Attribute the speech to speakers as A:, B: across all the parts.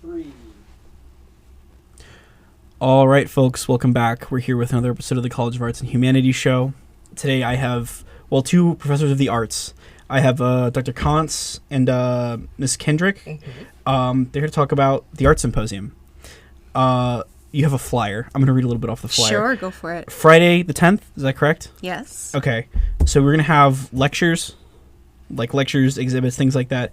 A: 3. All right, folks, welcome back. We're here with another episode of the College of Arts and Humanities show. Today I have, two professors of the arts. I have Dr. Koncz and Ms. Kindrick. Mm-hmm. They're here to talk about the Art Symposium. You have a flyer. I'm going to read a little bit off the flyer.
B: Sure, go for it.
A: Friday the 10th, is that correct?
B: Yes.
A: Okay, so we're going to have lectures, exhibits, things like that.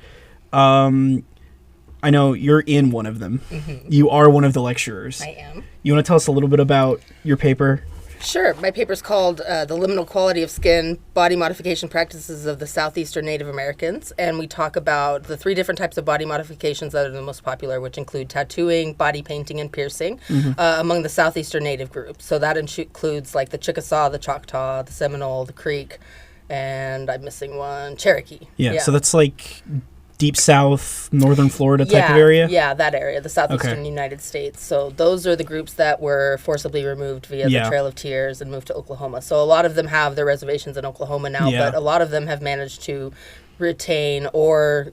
A: I know you're in one of them. Mm-hmm. You are one of the lecturers.
C: I am.
A: You want to tell us a little bit about your paper?
C: Sure. My paper's called The Liminal Quality of Skin, Body Modification Practices of the Southeastern Native Americans. And we talk about the 3 different types of body modifications that are the most popular, which include tattooing, body painting, and piercing among the Southeastern Native groups. So that includes like the Chickasaw, the Choctaw, the Seminole, the Creek, and I'm missing one, Cherokee.
A: Yeah. So that's like Deep South, Northern Florida type of area?
C: Yeah, that area, the southeastern United States. So those are the groups that were forcibly removed via the Trail of Tears and moved to Oklahoma. So a lot of them have their reservations in Oklahoma now, but a lot of them have managed to retain or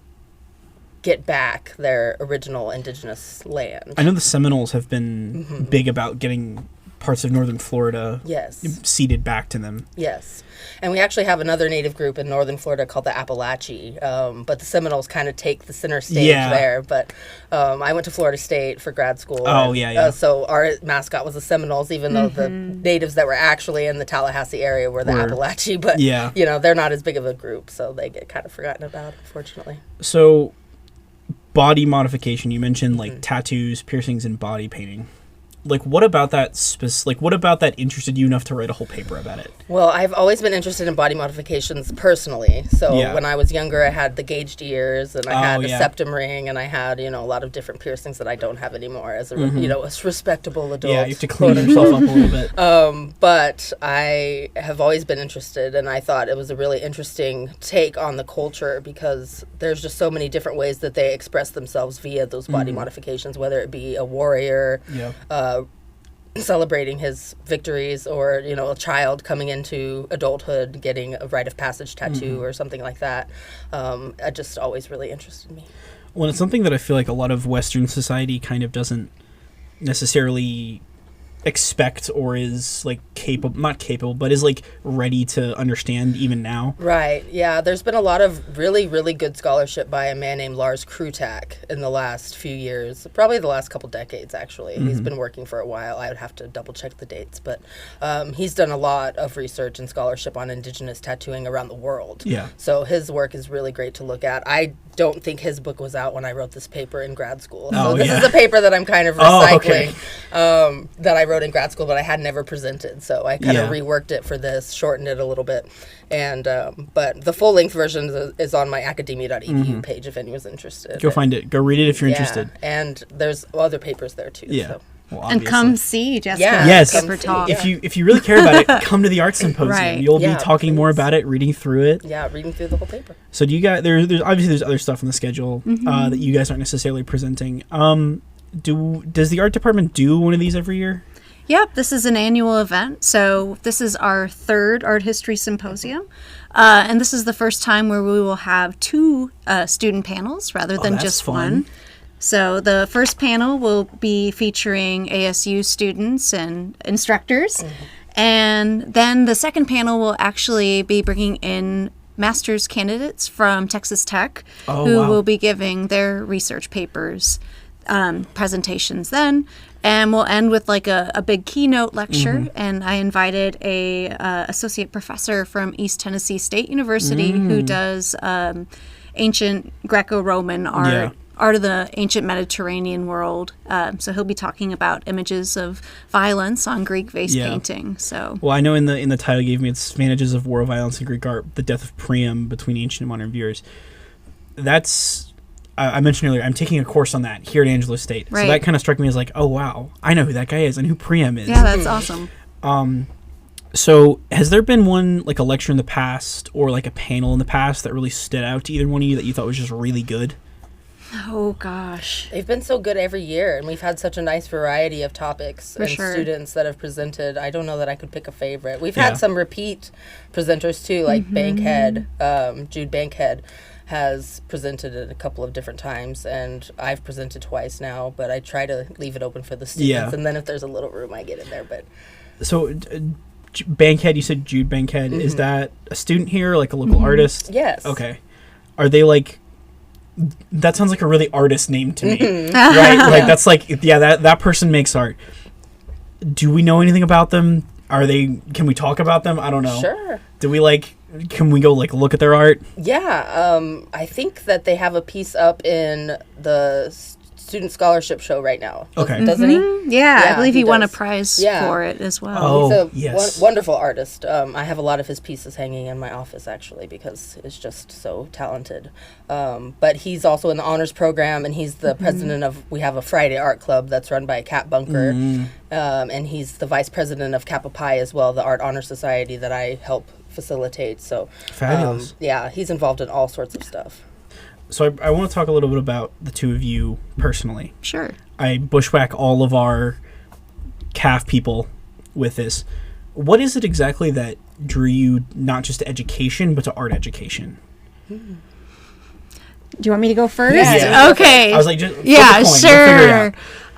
C: get back their original indigenous land.
A: I know the Seminoles have been big about getting parts of Northern Florida ceded back to them.
C: Yes. And we actually have another native group in Northern Florida called the Appalachee, but the Seminoles kind of take the center stage there. But I went to Florida State for grad school. So our mascot was the Seminoles, even though the natives that were actually in the Tallahassee area were the Appalachee. But, you know, they're not as big of a group, so they get kind of forgotten about, unfortunately.
A: So body modification, you mentioned like tattoos, piercings, and body painting. Like, what about that what about that interested you enough to write a whole paper about it?
C: Well, I've always been interested in body modifications personally. So when I was younger, I had the gauged ears, and I had a septum ring, and I had, you know, a lot of different piercings that I don't have anymore as a, you know, a respectable adult.
A: Yeah, you have to clean yourself up a little bit.
C: But I have always been interested, and I thought it was a really interesting take on the culture because there's just so many different ways that they express themselves via those body modifications, whether it be a warrior, celebrating his victories, or, you know, a child coming into adulthood getting a rite of passage tattoo or something like that. It just always really interested me.
A: Well, it's something that I feel like a lot of Western society kind of doesn't necessarily expect or is like not capable, but is like ready to understand even now.
C: Right. Yeah. There's been a lot of really, really good scholarship by a man named Lars Krutak in the last few years, probably the last couple decades, actually. He's been working for a while. I would have to double check the dates, but he's done a lot of research and scholarship on indigenous tattooing around the world. Yeah. So his work is really great to look at. I don't think his book was out when I wrote this paper in grad school. So this is a paper that I'm kind of recycling that I wrote in grad school, but I had never presented. So I kind of reworked it for this, shortened it a little bit. And but the full-length version is on my academia.edu page if anyone's interested.
A: Go find it. Go read it if you're interested.
C: And there's other papers there too.
A: Yeah.
C: So.
A: Well,
B: and come see Jessica.
A: Yes.
B: Talk.
A: If you really care about it, come to the Art Symposium. Right. You'll be talking more about it, reading through it.
C: Yeah, reading through the whole paper.
A: So do you guys? There's obviously other stuff on the schedule that you guys aren't necessarily presenting. Does the art department do one of these every year?
B: Yep, this is an annual event. So this is our 3rd Art History Symposium. And this is the first time where we will have 2 student panels rather than just one. So the first panel will be featuring ASU students and instructors. And then the second panel will actually be bringing in master's candidates from Texas Tech who will be giving their research papers presentations then. And we'll end with like a big keynote lecture. And I invited a associate professor from East Tennessee State University who does ancient Greco-Roman art, art of the ancient Mediterranean world. So he'll be talking about images of violence on Greek vase painting. So
A: well, I know in the title you gave me, it's Advantages of War, Violence in Greek Art, the Death of Priam Between Ancient and Modern Viewers. That's I mentioned earlier, I'm taking a course on that here at Angelo State. Right. So that kind of struck me as like, oh, wow, I know who that guy is and who Priam is.
B: Yeah, that's awesome.
A: So has there been one, like a lecture in the past or like a panel in the past that really stood out to either one of you that you thought was just really good?
B: Oh, gosh.
C: They've been so good every year, and we've had such a nice variety of topics students that have presented. I don't know that I could pick a favorite. We've had some repeat presenters, too, like Bankhead, Jude Bankhead has presented it a couple of different times, and I've presented twice now, but I try to leave it open for the students, and then if there's a little room, I get in there. But
A: so, Bankhead, you said Jude Bankhead. Is that a student here, like a local artist?
C: Yes.
A: Okay. Are they like? That sounds like a really artist name to me, right? Like that's like, yeah, that person makes art. Do we know anything about them? Can we talk about them? I don't know.
C: Sure.
A: Can we go like look at their art?
C: Yeah. I think that they have a piece up in the student scholarship show right now.
A: Okay.
C: Doesn't he?
B: Yeah, I believe he won a
C: does.
B: prize for it as well.
A: Oh,
C: He's a
A: yes.
C: wonderful artist. I have a lot of his pieces hanging in my office, actually, because he's just so talented. But he's also in the honors program, and he's the president of, we have a Friday art club that's run by Cat Bunker, and he's the vice president of Kappa Pi as well, the art honor society that I help facilitate. So,
A: Fabulous.
C: yeah, he's involved in all sorts of stuff.
A: So I want to talk a little bit about the two of you personally.
B: Sure.
A: I bushwhack all of our CAF people with this. What is it exactly that drew you not just to education, but to art education?
B: Do you want me to go first?
A: Yeah.
B: Okay.
A: I was like, just flip
B: yeah,
A: a coin. We'll figure it
B: sure.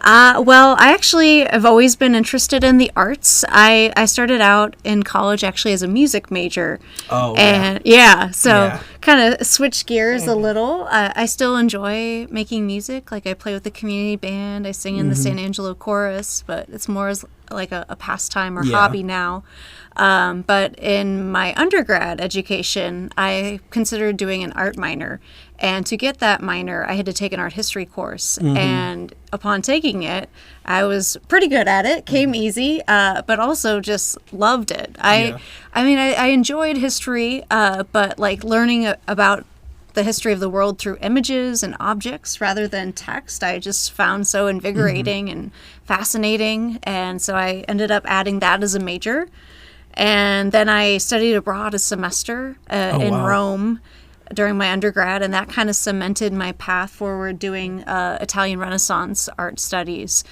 A: out.
B: Well, I actually have always been interested in the arts. I started out in college actually as a music major.
A: Oh,
B: and so kind of switched gears a little. I still enjoy making music. Like I play with the community band. I sing in the San Angelo chorus, but it's more as like a pastime or hobby now. But in my undergrad education, I considered doing an art minor. And to get that minor, I had to take an art history course. And upon taking it, I was pretty good at it, came easy, but also just loved it. I mean, I enjoyed history, but like learning about the history of the world through images and objects rather than text, I just found so invigorating and fascinating. And so I ended up adding that as a major. And then I studied abroad a semester in Rome during my undergrad, and that kind of cemented my path forward doing Italian Renaissance art studies.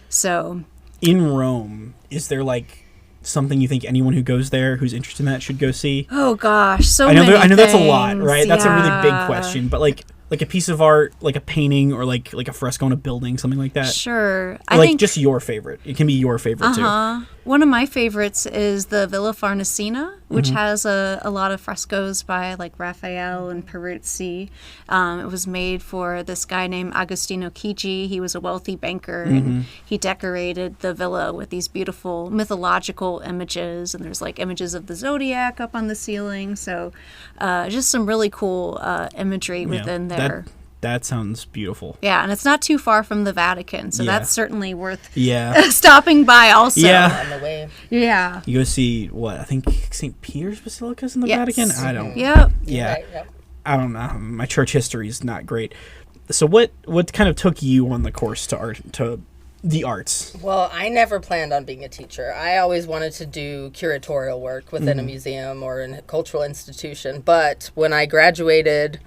B: So,
A: in Rome, is there like something you think anyone who goes there who's interested in that should go see?
B: oh gosh,
A: I know
B: many
A: I know that's a
B: things.
A: lot, right? That's a really big
B: Yeah.
A: question, but like a piece of art, like a painting or like a fresco in a building, something like that.
B: Sure,
A: I think just your favorite. It can be your favorite too.
B: One of my favorites is the Villa Farnesina, which has a lot of frescoes by like Raphael and Peruzzi. It was made for this guy named Agostino Chigi. He was a wealthy banker, and he decorated the villa with these beautiful mythological images. And there's like images of the zodiac up on the ceiling. So just some really cool imagery within there.
A: That sounds beautiful.
B: Yeah, and it's not too far from the Vatican, so that's certainly worth stopping by also.
A: Yeah.
C: On the way.
B: Yeah.
A: You go see what? I think St. Peter's Basilica is in the Vatican? I don't
B: Yep.
A: Yeah.
C: Right, yep.
A: I don't know. My church history is not great. So what kind of took you on the course to the arts?
C: Well, I never planned on being a teacher. I always wanted to do curatorial work within a museum or in a cultural institution. But when I graduated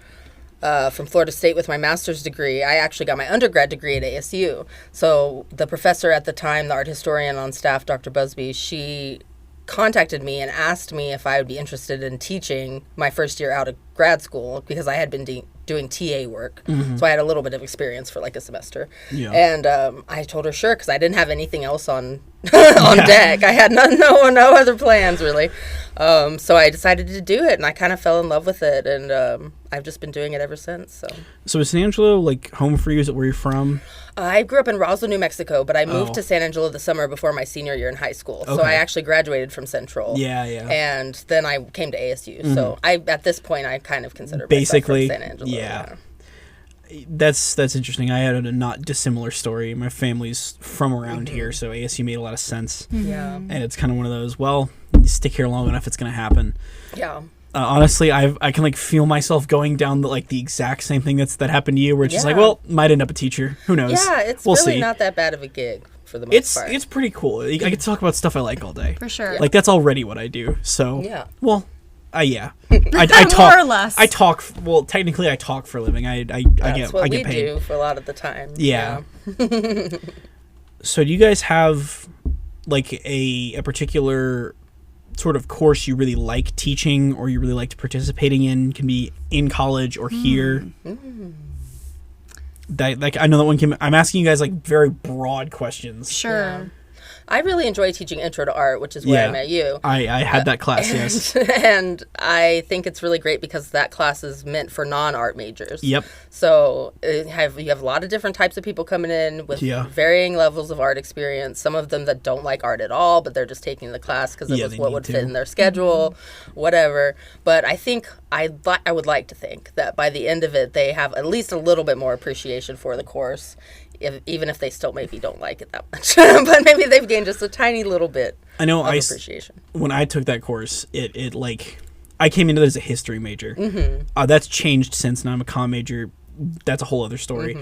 C: from Florida State with my master's degree, I actually got my undergrad degree at ASU. So the professor at the time, the art historian on staff, Dr. Busby, she contacted me and asked me if I would be interested in teaching my first year out of grad school, because I had been doing TA work. So I had a little bit of experience for like a semester.
A: Yeah.
C: And I told her sure, because I didn't have anything else on deck. I had no other plans really. So I decided to do it, and I kind of fell in love with it, and I've just been doing it ever since.
A: So is San Angelo like home for you? Is it where you're from?
C: I grew up in Roswell, New Mexico, but I moved to San Angelo the summer before my senior year in high school. So I actually graduated from Central.
A: Yeah.
C: And then I came to ASU. So at this point, I kind of consider
A: Basically,
C: myself from San Angelo.
A: Yeah. That's interesting. I had a not dissimilar story. My family's from around here, so ASU made a lot of sense.
C: Yeah.
A: And it's kind of one of those, well, you stick here long enough, it's going to happen.
C: Yeah.
A: Honestly, I can like feel myself going down the exact same thing that happened to you, where it's just like, well, might end up a teacher. Who knows?
C: Yeah, it's
A: we'll
C: really
A: see.
C: not that bad of a gig for the most part.
A: It's pretty cool. I get to talk about stuff I like all day.
B: For sure.
A: Like that's already what I do. So
C: Yeah.
A: well, yeah. I talk
B: More or less.
A: I talk. Well, technically, I talk for a living. I
C: That's what
A: get
C: we
A: paid.
C: do for a lot of the time.
A: Yeah. So do you guys have like a particular sort of course you really like teaching or you really liked participating in, can be in college or here. That, like, I know that one came. I'm asking you guys like very broad questions.
B: Sure.
C: Yeah. I really enjoy teaching Intro to Art, which is where I met you.
A: I had that class, yes.
C: And I think it's really great because that class is meant for non-art majors.
A: Yep.
C: So you have a lot of different types of people coming in with varying levels of art experience. Some of them that don't like art at all, but they're just taking the class because it was what would fit in their schedule, whatever. But I think I would like to think that by the end of it, they have at least a little bit more appreciation for the course. Even if they still maybe don't like it that much. But maybe they've gained just a tiny little bit of appreciation.
A: When I took that course, it like, I came into it as a history major. That's changed since, now I'm a comm major. That's a whole other story.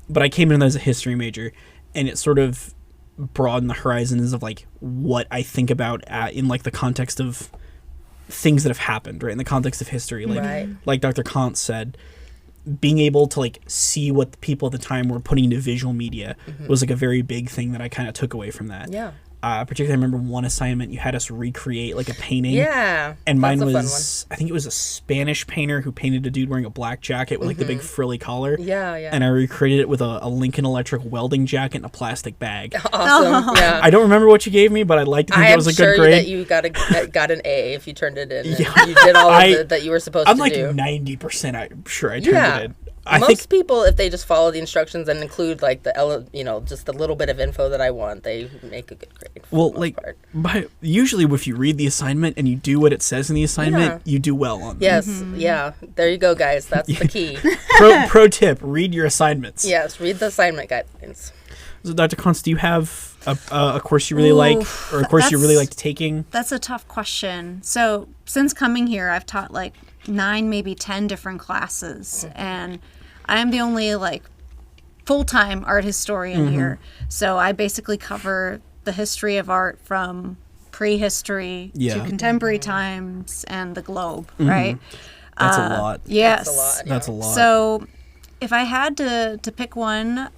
A: But I came into that as a history major, and it sort of broadened the horizons of like what I think about in like the context of things that have happened, right? In the context of history. Like Dr. Koncz said, being able to like see what the people at the time were putting into visual media was like a very big thing that I kind of took away from that.
C: Yeah.
A: Particularly, I remember one assignment you had us recreate like a painting.
C: Yeah.
A: And mine was, I think it was a Spanish painter who painted a dude wearing a black jacket with like the big frilly collar.
C: Yeah, yeah.
A: And I recreated it with a Lincoln Electric welding jacket and a plastic bag.
C: Awesome. Yeah.
A: I don't remember what you gave me, but I'd like to think it was a good grade.
C: I am sure that you got an A if you turned it in. You did all of it that you were supposed to do.
A: I'm like 90% I'm sure I turned it in.
C: Most people, if they just follow the instructions and include like just the little bit of info that I want, they make a good grade.
A: Well, like, usually if you read the assignment and you do what it says in the assignment, you do well on them.
C: Yes, yeah. There you go, guys. That's the key.
A: Pro tip: read your assignments.
C: Yes, read the assignment guidelines.
A: So, Dr. Koncz, do you have a course you really like, or a course you really liked taking?
B: That's a tough question. So, since coming here, I've taught like 9, maybe 10 different classes, and I am the only like full-time art historian here. So I basically cover the history of art from prehistory to contemporary times and the globe, right?
A: That's a lot.
B: Yes.
C: That's a lot. Yeah.
A: That's a lot.
B: So if I had to pick one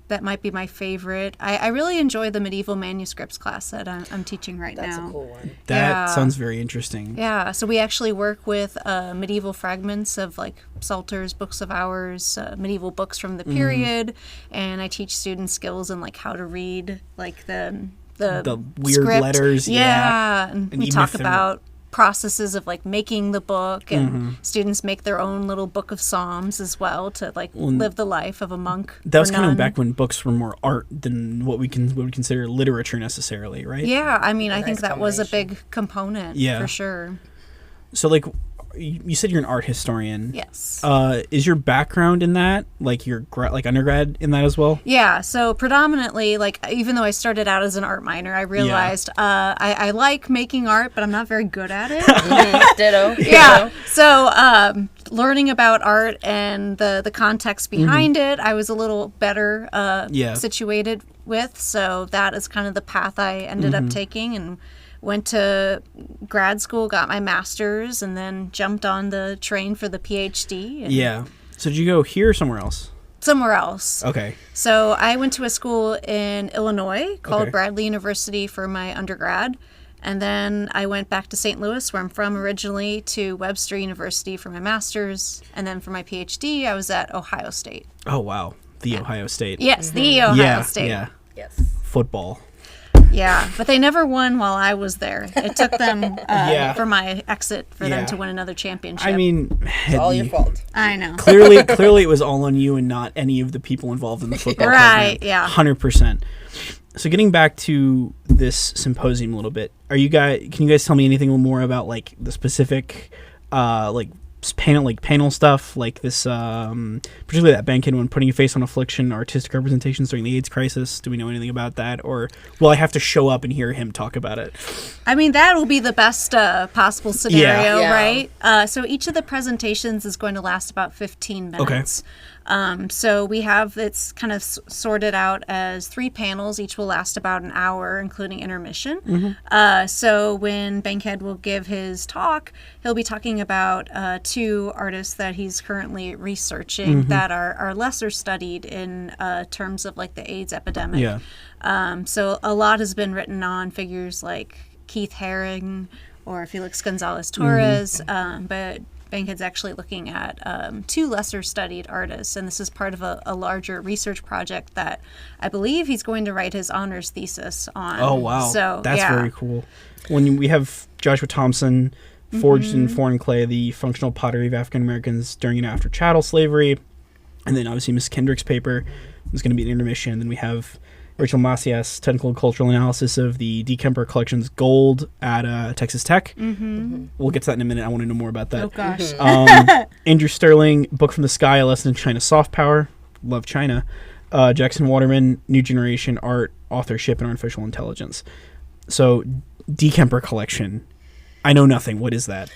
B: that might be my favorite, I really enjoy the medieval manuscripts class that I'm teaching right now.
C: That's a cool one.
A: That sounds very interesting.
B: Yeah, so we actually work with medieval fragments of like psalters, books of hours, medieval books from the period, and I teach students skills in like how to read like the
A: weird
B: script.
A: letters.
B: Yeah, and we talk about processes of like making the book, and students make their own little book of psalms as well to like live the life of a monk.
A: That was kind of back when books were more art than what we would consider literature necessarily, right?
B: Yeah, I mean, I think that was a big component for sure.
A: So like, you said you're an art historian.
B: Yes.
A: Is your background in that, like your undergrad in that as well?
B: Yeah. So predominantly, like, even though I started out as an art minor, I realized I like making art, but I'm not very good at it.
C: Ditto.
B: Yeah. So learning about art and the context behind it, I was a little better situated with. So that is kind of the path I ended up taking, and went to grad school, got my master's, and then jumped on the train for the PhD.
A: Yeah. So did you go here or somewhere else?
B: Somewhere else.
A: Okay.
B: So I went to a school in Illinois called Bradley University for my undergrad. And then I went back to St. Louis, where I'm from originally, to Webster University for my master's. And then for my PhD, I was at Ohio State.
A: Oh, wow. The Ohio State.
B: Yes, the Ohio State.
A: Yeah.
C: Yes.
A: Football.
B: Yeah, but they never won while I was there. It took them for my exit for them to win another championship.
A: I mean,
C: It's all your fault.
B: I know.
A: Clearly it was all on you and not any of the people involved in the football
B: right,
A: program.
B: yeah.
A: 100%. So getting back to this symposium a little bit, can you guys tell me anything more about like the specific panel stuff, like this particularly that banquet one, putting a face on affliction, artistic representations during the AIDS crisis? Do we know anything about that, or will I have to show up and hear him talk about it?
B: I mean, that will be the best possible scenario, right? So each of the presentations is going to last about 15 minutes.
A: Okay.
B: So we have, it's kind of sorted out as 3 panels. Each will last about an hour, including intermission. So when Bankhead will give his talk, he'll be talking about 2 artists that he's currently researching that are lesser studied in terms of like the AIDS epidemic. So a lot has been written on figures like Keith Haring or Felix Gonzalez Torres, but Bankhead's actually looking at 2 lesser studied artists, and this is part of a larger research project that I believe he's going to write his honors thesis on.
A: Oh, wow.
B: So,
A: that's very cool. When we have Joshua Thompson, Forged in Foreign Clay, the Functional Pottery of African Americans During and After Chattel Slavery, and then obviously Miss Kindrick's paper is going to be an intermission. Then we have Rachel Macias, Technical and Cultural Analysis of the D. Kemper Collection's Gold at Texas Tech. We'll get to that in a minute. I want to know more about that.
B: Oh, gosh.
A: Andrew Sterling, Book from the Sky, A Lesson in China's Soft Power. Love China. Jackson Waterman, New Generation Art, Authorship, and Artificial Intelligence. So, D. Kemper Collection. I know nothing. What is that?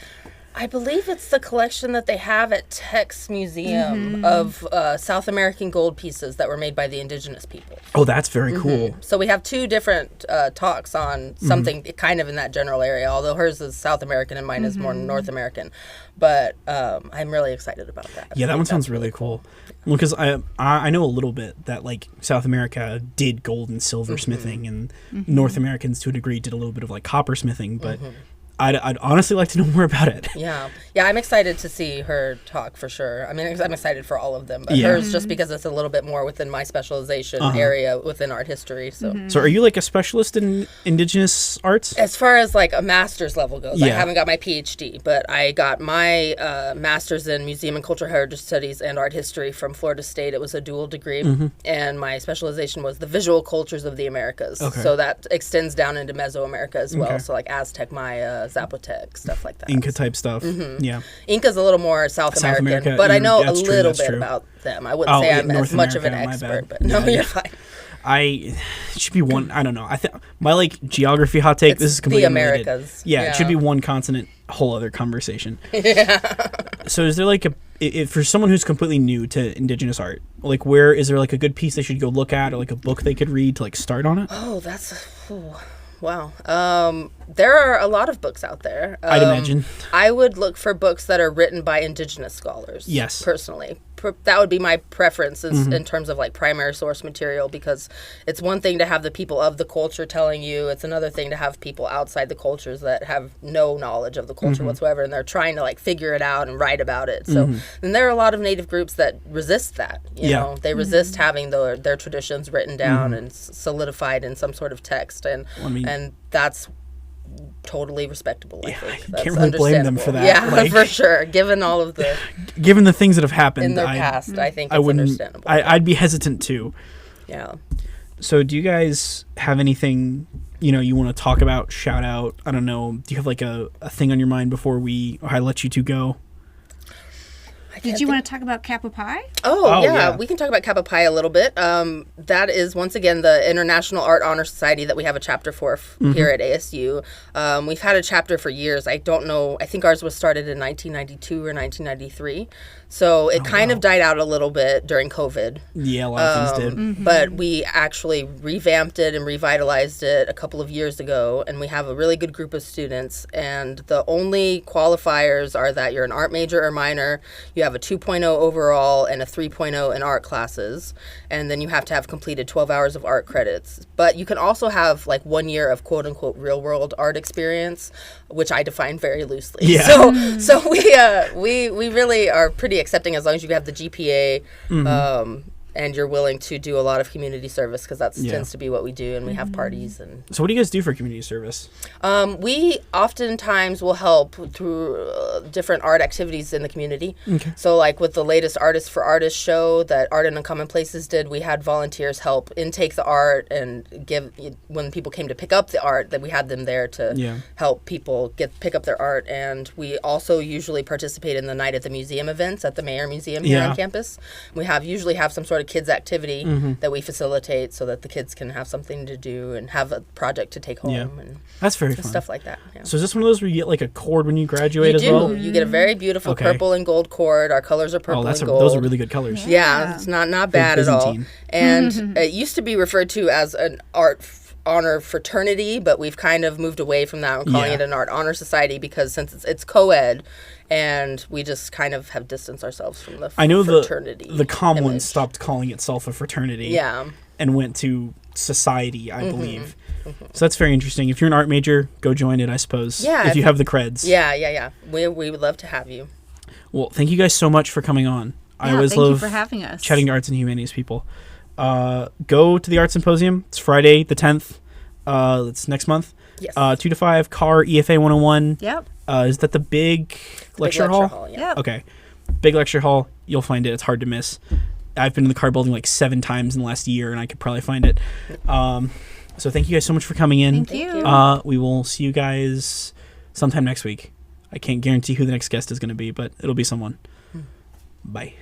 C: I believe it's the collection that they have at Tech's Museum of South American gold pieces that were made by the indigenous people.
A: Oh, that's very cool.
C: So we have 2 different talks on something kind of in that general area, although hers is South American and mine is more North American. But I'm really excited about that.
A: Yeah, that one sounds really cool. Well, because I know a little bit that, like, South America did gold and silver smithing, and North Americans, to a degree, did a little bit of, like, copper smithing, but... I'd honestly like to know more about it.
C: Yeah, I'm excited to see her talk for sure. I mean, I'm excited for all of them, but hers just because it's a little bit more within my specialization area within art history. So,
A: So are you like a specialist in indigenous arts?
C: As far as like a master's level goes, I haven't got my PhD, but I got my master's in museum and cultural heritage studies and art history from Florida State. It was a dual degree, and my specialization was the visual cultures of the Americas.
A: Okay.
C: So that extends down into Mesoamerica as well. So like Aztec, Maya, Zapotec, stuff like that.
A: Inca type stuff. Yeah.
C: Inca's a little more South American, but I know a little bit about them. I wouldn't say I'm as much of an expert, but no, you're fine.
A: It should be one. I don't know. I think my like geography hot take. This is completely
C: the Americas.
A: Yeah, it should be one continent. Whole other conversation. Yeah. So is there like if for someone who's completely new to indigenous art, like where is there like a good piece they should go look at, or like a book they could read to like start on it?
C: Oh, wow. There are a lot of books out there.
A: I'd imagine.
C: I would look for books that are written by indigenous scholars.
A: Yes.
C: Personally. That would be my preference in terms of like primary source material, because it's one thing to have the people of the culture telling you. It's another thing to have people outside the cultures that have no knowledge of the culture whatsoever, and they're trying to like figure it out and write about it. So and there are a lot of Native groups that resist that. You know, they resist having their traditions written down and solidified in some sort of text, and that's totally respectable. I think that's
A: can't really blame them for that.
C: Yeah,
A: like,
C: for sure. Given all of the
A: things that have happened
C: in their past, I think it's understandable.
A: I'd be hesitant too.
C: Yeah.
A: So, do you guys have anything you want to talk about? Shout out? I don't know. Do you have like a thing on your mind before I let you two go?
B: Did you want to talk about Kappa Pi?
C: Oh, yeah. We can talk about Kappa Pi a little bit. That is, once again, the International Art Honor Society that we have a chapter for here at ASU. We've had a chapter for years. I don't know. I think ours was started in 1992 or 1993. So it kind of died out a little bit during COVID.
A: Yeah, a lot of things did.
C: But we actually revamped it and revitalized it a couple of years ago. And we have a really good group of students. And the only qualifiers are that you're an art major or minor, you have a 2.0 overall and a 3.0 in art classes. And then you have to have completed 12 hours of art credits. But you can also have like 1 year of quote unquote real world art experience, which I define very loosely.
A: Yeah.
C: So we really are pretty accepting as long as you have the GPA and you're willing to do a lot of community service, because that tends to be what we do, and we have parties. And
A: so what do you guys do for community service?
C: We oftentimes will help through different art activities in the community.
A: Okay.
C: So like with the latest Artists for Artists show that Art in Uncommon Places did, we had volunteers help intake the art and when people came to pick up the art, that we had them there to help people pick up their art. And we also usually participate in the Night at the Museum events at the Mayer Museum here on campus. We usually have some sort of kids activity that we facilitate so that the kids can have something to do and have a project to take home and
A: that's very fun.
C: Stuff like that.
A: So is this one of those where you get like a cord when you graduate as well?
C: You get a very beautiful purple and gold cord. Our colors are purple and gold.
A: Those are really good colors.
C: Yeah, it's not bad at all. And it used to be referred to as an art honor fraternity, but we've kind of moved away from that and calling it an art honor society, because since it's co-ed, and we just kind of have distanced ourselves from the fraternity.
A: The comm one stopped calling itself a fraternity.
C: Yeah.
A: and went to society, I believe. So that's very interesting. If you're an art major, go join it, I suppose.
C: Yeah.
A: If you have the creds.
C: Yeah. We would love to have you.
A: Well, thank you guys so much for coming on. I always
B: thank you
A: love
B: for having us.
A: chatting to arts and humanities people. Go to the Art Symposium. It's Friday the 10th. It's next month.
C: Yes.
A: 2 to 5, CAR EFA 101.
B: Yep.
A: Is that the big lecture hall?
C: Yeah.
B: Yep.
A: Okay. Big lecture hall. You'll find it. It's hard to miss. I've been in the CAR building like 7 times in the last year, and I could probably find it. So thank you guys so much for coming in.
B: Thank you.
A: We will see you guys sometime next week. I can't guarantee who the next guest is going to be, but it'll be someone. Bye.